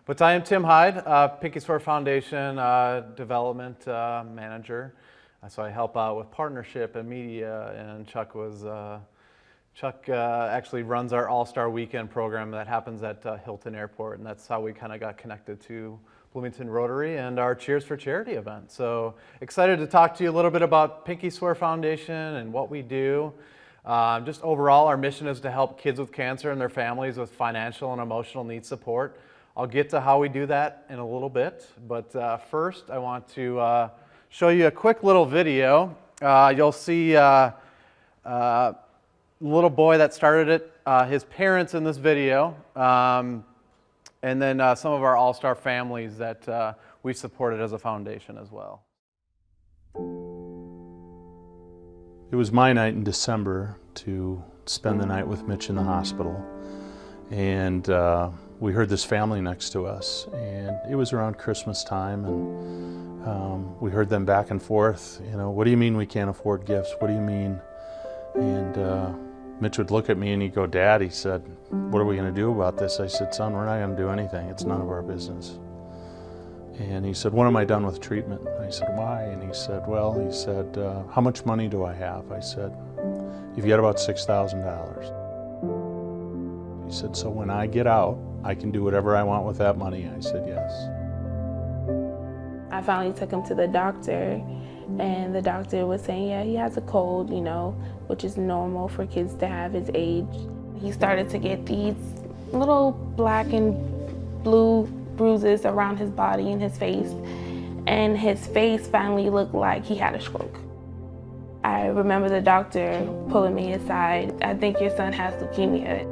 But I am Tim Hyde, Be-fore Foundation development manager. So I help out with partnership and media, and Chuck actually runs our All-Star Weekend program that happens at Hilton Airport, and that's how we kind of got connected to Bloomington Rotary and our Cheers for Charity event. So excited to talk to you a little bit about Be-fore Foundation and what we do. Just overall, our mission is to help kids with cancer and their families with financial and emotional needs support. I'll get to how we do that in a little bit, but first I want to show you a quick little video. You'll see a little boy that started it, his parents in this video, and then some of our all-star families that we supported as a foundation as well. It was my night in December to spend the night with Mitch in the hospital, and we heard this family next to us, and it was around Christmas time, and we heard them back and forth, you know, what do you mean we can't afford gifts? What do you mean? And Mitch would look at me and he'd go, Dad, he said, what are we going to do about this? I said, son, we're not going to do anything. It's none of our business. And he said, when am I done with treatment? I said, why? And he said, well, he said, how much money do I have? I said, you've got about $6,000. He said, so when I get out, I can do whatever I want with that money. I said, yes. I finally took him to the doctor, and the doctor was saying, yeah, he has a cold, you know, which is normal for kids to have his age. He started to get these little black and blue bruises around his body and his face, and his face finally looked like he had a stroke. I remember the doctor pulling me aside. I think your son has leukemia.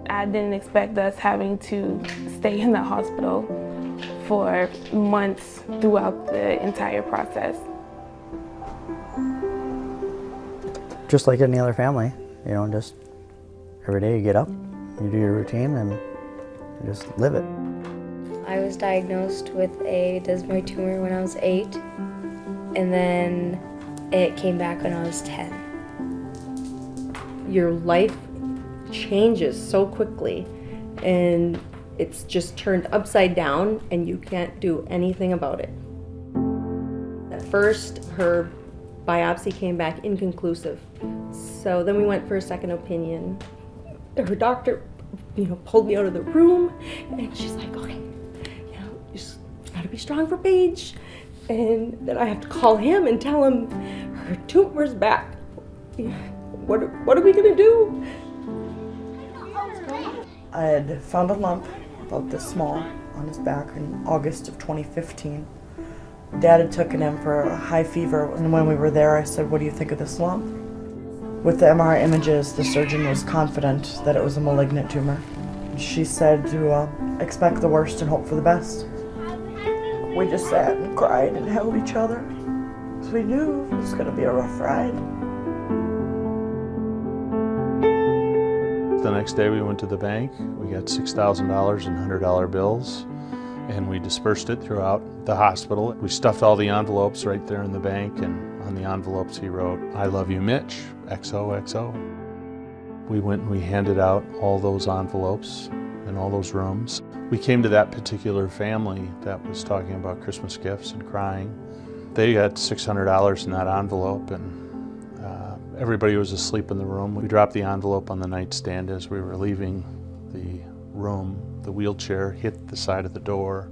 I didn't expect us having to stay in the hospital for months throughout the entire process. Just like any other family, you know, just every day you get up, you do your routine, and you just live it. I was diagnosed with a desmoid tumor when I was 8, and then it came back when I was 10. Your life changes so quickly, and it's just turned upside down, and you can't do anything about it. At first, her biopsy came back inconclusive, so then we went for a second opinion. Her doctor, you know, pulled me out of the room, and she's like, okay, you know, you just gotta be strong for Paige. And then I have to call him and tell him her tumor's back. What are we gonna do? I had found a lump about this small on his back in August of 2015. Dad had taken him for a high fever, and when we were there, I said, what do you think of this lump? With the MRI images, the surgeon was confident that it was a malignant tumor. She said to expect the worst and hope for the best. We just sat and cried and held each other, because we knew it was going to be a rough ride. The next day we went to the bank, we got $6,000 in $100 bills, and we dispersed it throughout the hospital. We stuffed all the envelopes right there in the bank, and on the envelopes he wrote, I love you, Mitch, XOXO. We went and we handed out all those envelopes in all those rooms. We came to that particular family that was talking about Christmas gifts and crying. They got $600 in that envelope, and everybody was asleep in the room. We dropped the envelope on the nightstand as we were leaving the room. The wheelchair hit the side of the door.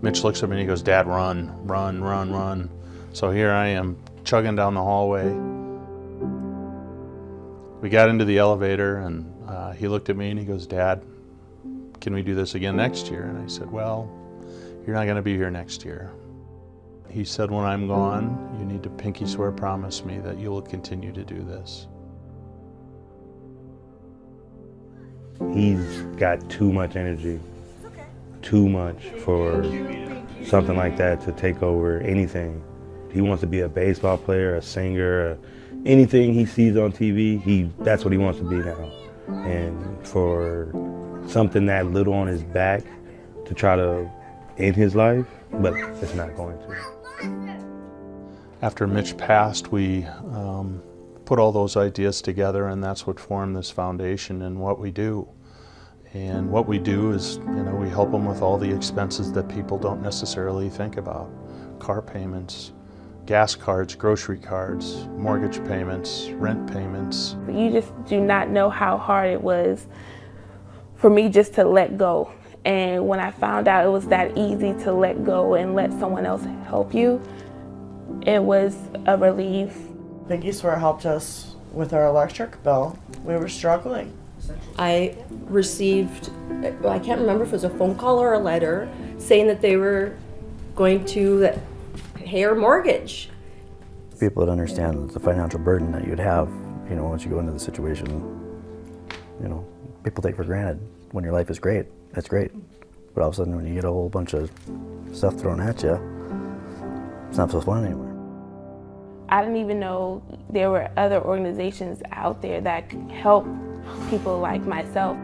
Mitch looks at me and he goes, Dad, run, run, run, run. So here I am chugging down the hallway. We got into the elevator, and he looked at me and he goes, Dad, can we do this again next year? And I said, well, you're not going to be here next year. He said, when I'm gone, you need to pinky swear promise me that you will continue to do this. He's got too much energy, too much for something like that to take over anything. He wants to be a baseball player, a singer, anything he sees on TV, that's what he wants to be now. And for something that little on his back to try to end his life, but it's not going to. After Mitch passed, we put all those ideas together, and that's what formed this foundation and what we do. And what we do is, we help them with all the expenses that people don't necessarily think about. Car payments, gas cards, grocery cards, mortgage payments, rent payments. You just do not know how hard it was for me just to let go. And when I found out it was that easy to let go and let someone else help you, it was a relief. Pinky Swear helped us with our electric bill. We were struggling. I received, I can't remember if it was a phone call or a letter, saying that they were going to pay our mortgage. People would understand the financial burden that you'd have, once you go into the situation. People take for granted when your life is great, that's great. But all of a sudden when you get a whole bunch of stuff thrown at you, it's not so fun anymore. I didn't even know there were other organizations out there that could help people like myself.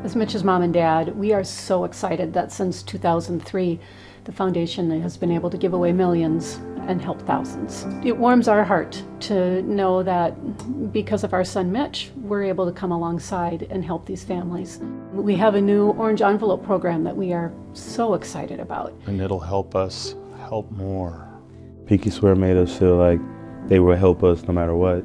As Mitch's mom and dad, we are so excited that since 2003, the foundation has been able to give away millions and help thousands. It warms our heart to know that because of our son Mitch, we're able to come alongside and help these families. We have a new orange envelope program that we are so excited about. And it'll help us help more. Pinky Swear made us feel like they will help us no matter what.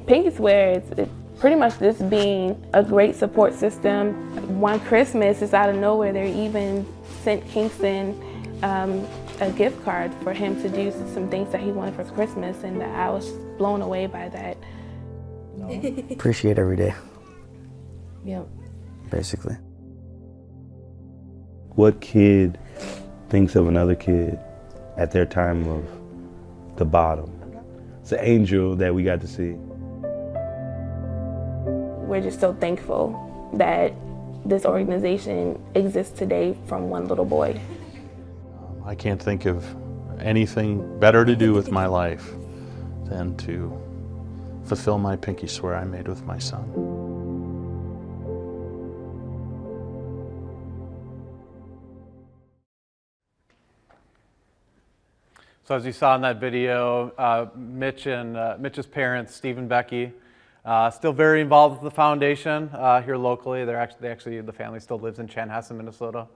Pinky Swear, it's pretty much just being a great support system. One Christmas, it's out of nowhere, they even sent Kingston a gift card for him to do some things that he wanted for Christmas, and I was blown away by that. Appreciate every day, Yeah. basically. What kid thinks of another kid at their time of the bottom? It's an angel that we got to see. We're just so thankful that this organization exists today from one little boy. I can't think of anything better to do with my life than to fulfill my pinky swear I made with my son. So as you saw in that video, Mitch and Mitch's parents, Steve and Becky, still very involved with the foundation here locally. The family still lives in Chanhassen, Minnesota.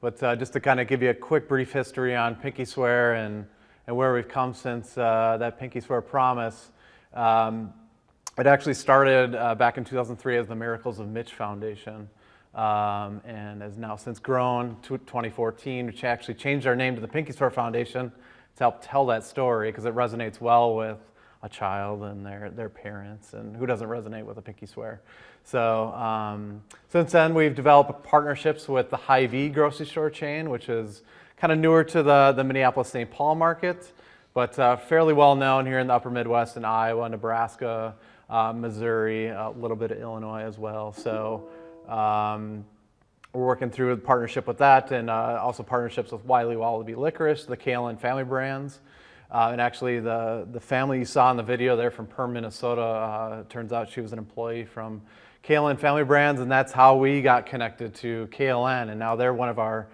But just to kind of give you a quick brief history on Pinky Swear and where we've come since that Pinky Swear promise. It actually started back in 2003 as the Miracles of Mitch Foundation, and has now since grown to 2014, which actually changed our name to the Pinky Swear Foundation to help tell that story, because it resonates well with a child and their parents, and who doesn't resonate with a pinky swear. So since then, we've developed partnerships with the Hy-Vee grocery store chain, which is kind of newer to the Minneapolis-St. Paul market, but fairly well known here in the upper Midwest in Iowa, Nebraska, Missouri, a little bit of Illinois as well. So we're working through a partnership with that, and also partnerships with Wiley Wallaby Licorice, the KLN family brands. And actually, the family you saw in the video there from Perm, Minnesota, turns out she was an employee from KLN Family Brands, and that's how we got connected to KLN. And now they're one of our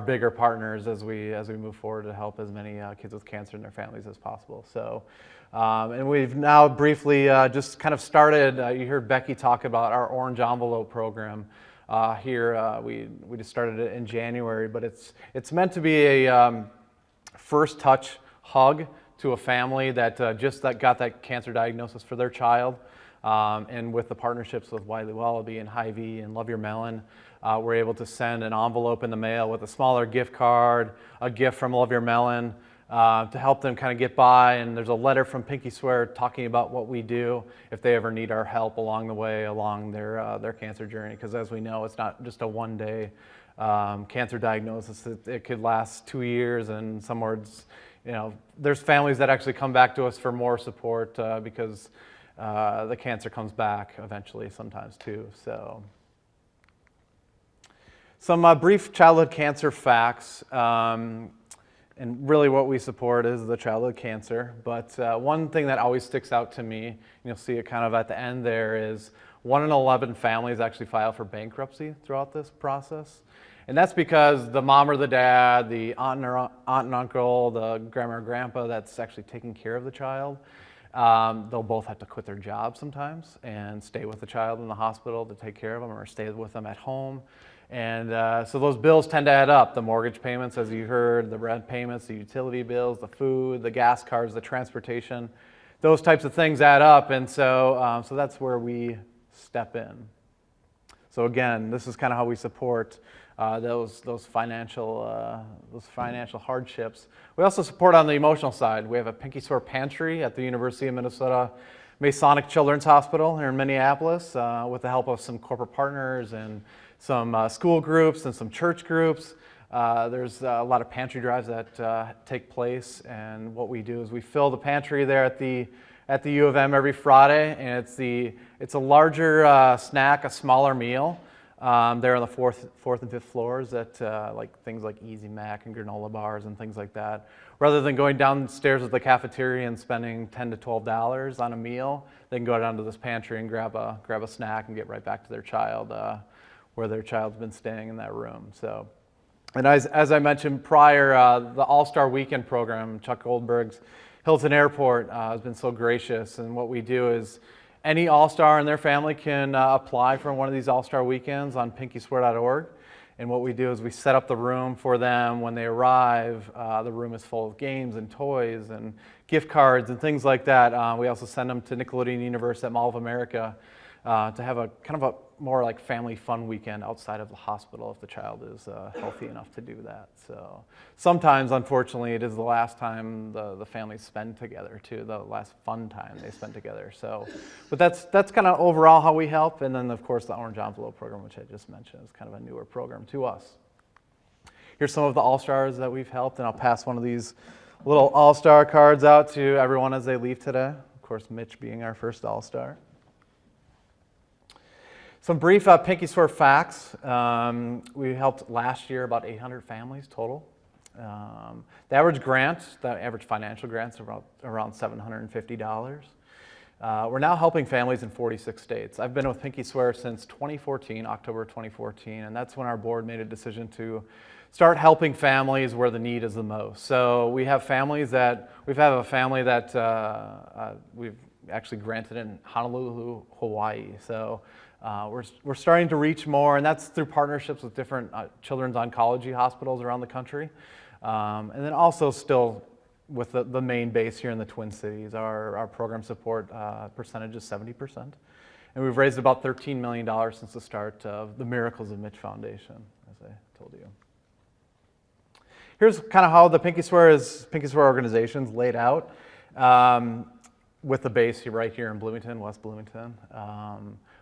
bigger partners as we move forward to help as many kids with cancer and their families as possible. So, and we've now briefly just kind of started. You heard Becky talk about our Orange Envelope program here. We just started it in January, but it's meant to be a first touch hug to a family that got that cancer diagnosis for their child. And with the partnerships with Wiley Wallaby and Hy-Vee and Love Your Melon, we're able to send an envelope in the mail with a smaller gift card, a gift from Love Your Melon, to help them kind of get by. And there's a letter from Pinky Swear talking about what we do if they ever need our help along the way, along their cancer journey. Because as we know, it's not just a one-day cancer diagnosis. It could last 2 years, and some words, there's families that actually come back to us for more support because the cancer comes back eventually sometimes too. So some brief childhood cancer facts, and really what we support is the childhood cancer. But one thing that always sticks out to me, and you'll see it kind of at the end there, is 1 in 11 families actually file for bankruptcy throughout this process. And that's because the mom or the dad, the aunt and uncle, the grandma or grandpa that's actually taking care of the child, they'll both have to quit their job sometimes and stay with the child in the hospital to take care of them, or stay with them at home. And so those bills tend to add up. The mortgage payments, as you heard, the rent payments, the utility bills, the food, the gas cards, the transportation, those types of things add up. And so, so that's where we step in. So again, this is kind of how we support those financial hardships. We also support on the emotional side. We have a Pinky Swear Pantry at the University of Minnesota Masonic Children's Hospital here in Minneapolis, with the help of some corporate partners and some school groups and some church groups. There's a lot of pantry drives that take place, and what we do is we fill the pantry there at the U of M every Friday, and it's a larger snack, a smaller meal. There on the fourth and fifth floors at like things like Easy Mac and granola bars and things like that. Rather than going downstairs at the cafeteria and spending $10 to $12 on a meal, they can go down to this pantry and grab a snack and get right back to their child, where their child's been staying in that room. So, and as I mentioned prior, the All-Star Weekend program, Chuck Goldberg's Hilton Airport has been so gracious, and what we do is any All-Star and their family can apply for one of these All-Star Weekends on pinkyswear.org. And what we do is we set up the room for them when they arrive. The room is full of games and toys and gift cards and things like that. We also send them to Nickelodeon Universe at Mall of America to have a kind of a more like family fun weekend outside of the hospital if the child is healthy enough to do that. So sometimes, unfortunately, it is the last time the families spend together too, the last fun time they spend together. So, but that's kind of overall how we help. And then of course the Orange Envelope program, which I just mentioned, is kind of a newer program to us. Here's some of the All-Stars that we've helped, and I'll pass one of these little All-Star cards out to everyone as they leave today. Of course, Mitch being our first All-Star. Some brief Pinky Swear facts. We helped last year about 800 families total. The average grant, the average financial grant is around $750. We're now helping families in 46 states. I've been with Pinky Swear since 2014, October 2014, and that's when our board made a decision to start helping families where the need is the most. So we have families that, we've had a family that we've actually granted in Honolulu, Hawaii. So we're starting to reach more, and that's through partnerships with different children's oncology hospitals around the country. And then also still with the main base here in the Twin Cities, our program support percentage is 70%. And we've raised about $13 million since the start of the Miracles of Mitch Foundation, as I told you. Here's kind of how the Pinky Swear organization's laid out, with the base right here in Bloomington, West Bloomington.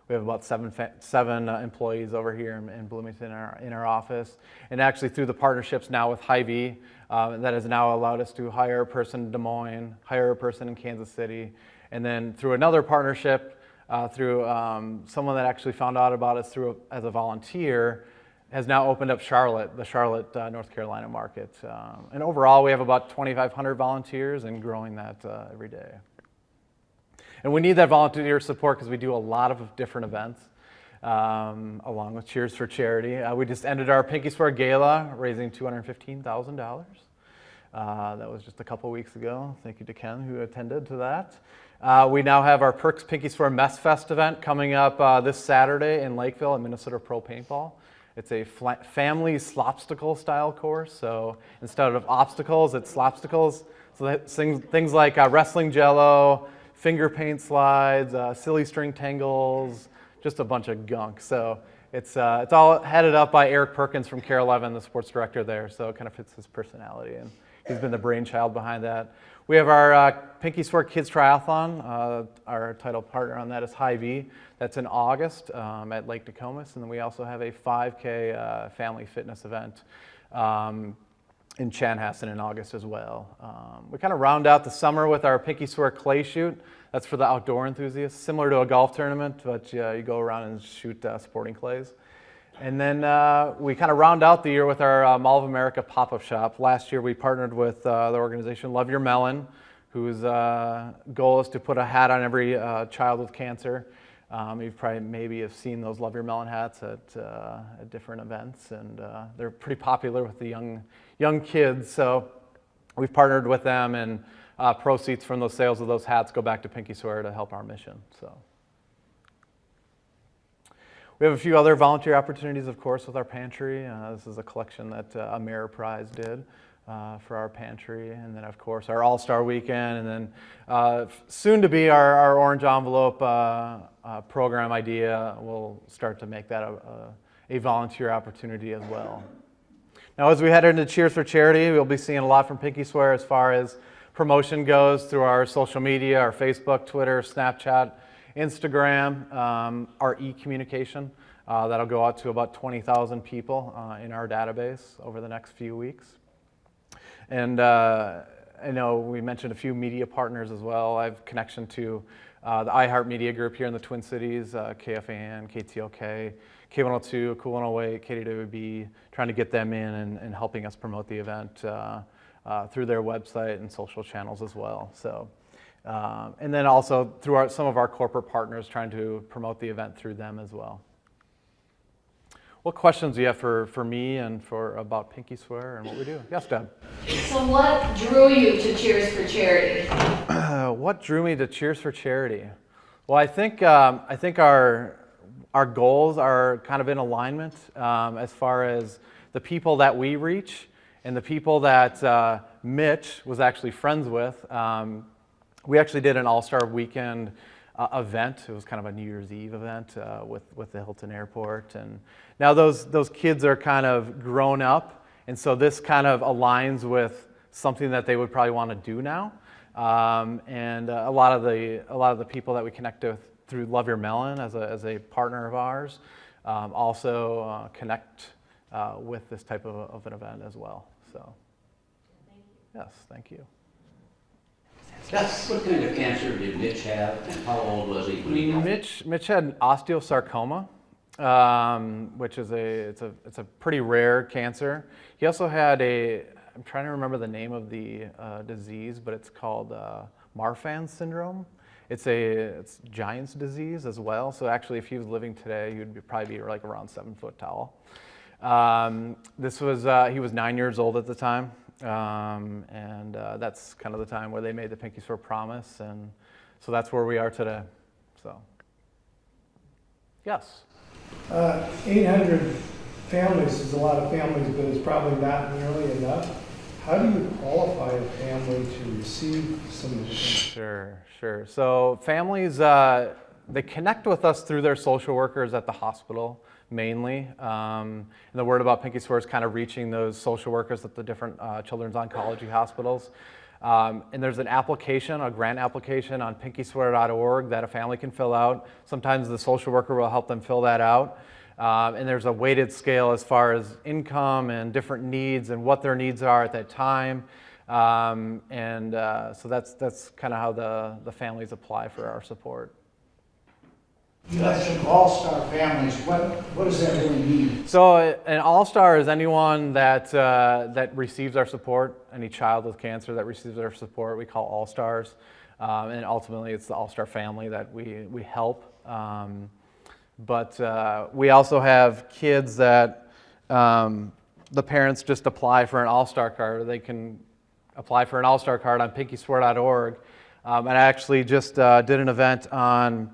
We have about seven employees over here in Bloomington in our office. And actually through the partnerships now with Hy-Vee, that has now allowed us to hire a person in Des Moines, hire a person in Kansas City, and then through another partnership, through someone that actually found out about us as a volunteer, has now opened up the Charlotte, North Carolina market. And overall, we have about 2,500 volunteers and growing that every day. And we need that volunteer support because we do a lot of different events, along with Cheers for Charity. We just ended our Pinky Swear Gala, raising $215,000. That was just a couple weeks ago. Thank you to Ken, who attended to that. We now have our Perks Pinky Swear Mess Fest event coming up this Saturday in Lakeville at Minnesota Pro Paintball. It's a family slopsticle style course. So instead of obstacles, it's slopsticles. So things like wrestling jello, finger paint slides, silly string tangles, just a bunch of gunk. So it's all headed up by Eric Perkins from Care 11, the sports director there. So it kind of fits his personality, and he's been the brainchild behind that. We have our Pinky Swear Kids Triathlon. Our title partner on that is Hy-Vee. That's in August at Lake Nokomis. And then we also have a 5K family fitness event in Chanhassen in August as well. We kind of round out the summer with our Pinky Swear Clay Shoot. That's for the outdoor enthusiasts, similar to a golf tournament, but you go around and shoot sporting clays. And then we kind of round out the year with our Mall of America pop-up shop. Last year we partnered with the organization Love Your Melon, whose goal is to put a hat on every child with cancer. You've probably maybe have seen those Love Your Melon hats at different events, and they're pretty popular with the young kids. So we've partnered with them and proceeds from those sales of those hats go back to Pinky Swear to help our mission. So we have a few other volunteer opportunities, of course, with our pantry. This is a collection that Ameriprise did for our pantry, and then of course our All-Star Weekend, and then soon to be our Orange Envelope program idea. We'll start to make that a volunteer opportunity as well. Now, as we head into Cheers for Charity, we'll be seeing a lot from Pinky Swear as far as promotion goes through our social media, our Facebook, Twitter, Snapchat, Instagram, our e-communication. That'll go out to about 20,000 people in our database over the next few weeks. And I know we mentioned a few media partners as well. I have connection to the iHeart Media Group here in the Twin Cities, KFAN, KTOK, K102, Cool 108, KDWB, trying to get them in and helping us promote the event through their website and social channels as well. So, and then also through some of our corporate partners, trying to promote the event through them as well. What questions do you have for me and about Pinky Swear and what we do? Yes, Deb. So what drew you to Cheers for Charity? What drew me to Cheers for Charity? Well, I think our goals are kind of in alignment as far as the people that we reach and the people that Mitch was actually friends with. We actually did an All-Star Weekend event. It was kind of a New Year's Eve event with the Hilton Airport, and now those kids are kind of grown up, and so this kind of aligns with something that they would probably want to do now. And a lot of the people that we connect with through Love Your Melon as a partner of ours also connect with this type of an event as well. So, yes, thank you. Yes. What kind of cancer did Mitch have, and how old was he when he died? Mitch had osteosarcoma, which is it's a pretty rare cancer. He also had I'm trying to remember the name of the disease, but it's called Marfan syndrome. It's Giant's disease as well. So actually, if he was living today, he would probably be like around 7 foot tall. He was 9 years old at the time. And that's kind of the time where they made the Pinky Swear promise, and so that's where we are today. So, yes. 800 families is a lot of families, but it's probably not nearly enough. How do you qualify a family to receive some of this? Sure. So families, they connect with us through their social workers at the hospital, mainly. And the word about Pinky Swear is kind of reaching those social workers at the different children's oncology hospitals. And there's an application, a grant application on pinkyswear.org that a family can fill out. Sometimes the social worker will help them fill that out. And there's a weighted scale as far as income and different needs and what their needs are at that time. So that's kind of how the families apply for our support. You mentioned all-star families. What does that really mean? So an all-star is anyone that receives our support. Any child with cancer that receives our support, we call all-stars. And ultimately, it's the all-star family that we help. But we also have kids that the parents just apply for an all-star card. They can apply for an all-star card on pinkyswear.org. And I actually just did an event on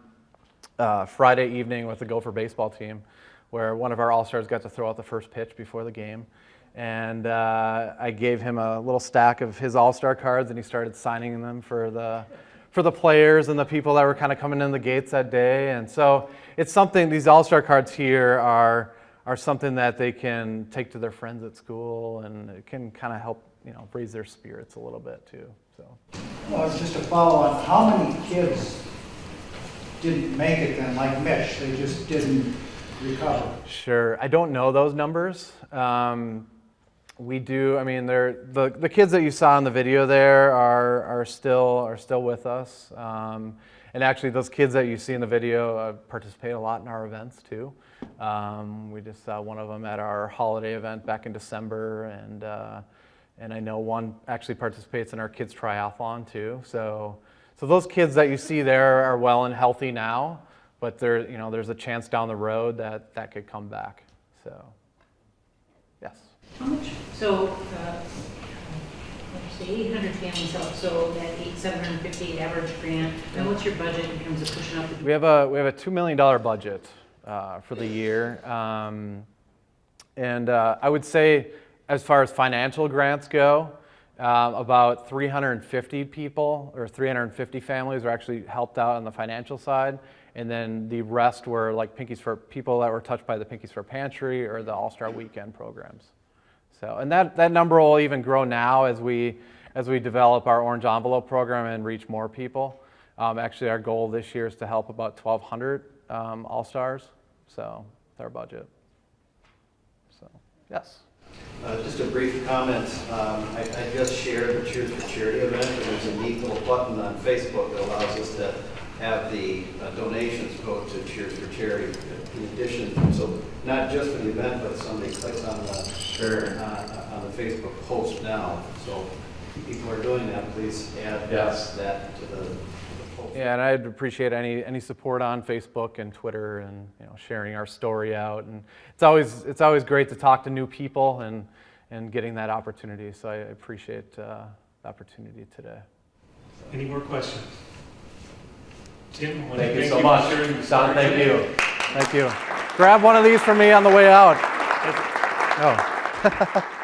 Friday evening with the Gopher baseball team, where one of our all-stars got to throw out the first pitch before the game. And I gave him a little stack of his all-star cards, and he started signing them for the players and the people that were kind of coming in the gates that day. And so it's something, these all-star cards here are something that they can take to their friends at school, and it can kind of help, raise their spirits a little bit too. So. Well, just to follow on, how many kids didn't make it then, like Mitch? They just didn't recover. Sure, I don't know those numbers. We do. I mean, the kids that you saw in the video there are still with us. And actually, those kids that you see in the video participate a lot in our events too. We just saw one of them at our holiday event back in December, and I know one actually participates in our kids triathlon too. So those kids that you see there are well and healthy now, but there's a chance down the road that could come back. So, yes. How much? So, the 800 families help, so that 750 average grant, and what's your budget in terms of pushing up the... We have a $2 million budget for the year. I would say, as far as financial grants go, about 350 people or 350 families were actually helped out on the financial side, and then the rest were like Pinkies for people that were touched by the Pinkies for Pantry or the All-Star Weekend programs. So, and that number will even grow now as we develop our Orange Envelope program and reach more people. Actually, our goal this year is to help about 1,200 All-Stars. So, that's our budget. So, yes. Just a brief comment. I just shared the Cheers for Charity event, and there's a neat little button on Facebook that allows us to have the donations go to Cheers for Charity in addition. So not just for the event, but somebody clicks on the Facebook post now. So if people are doing that, please add that to the post. Yeah, and I'd appreciate any support on Facebook and Twitter, and sharing our story out. And it's always great to talk to new people and getting that opportunity. So I appreciate the opportunity today. Any more questions? Tim, thank you so much. Don, thank you. Thank you. Grab one of these for me on the way out. Oh.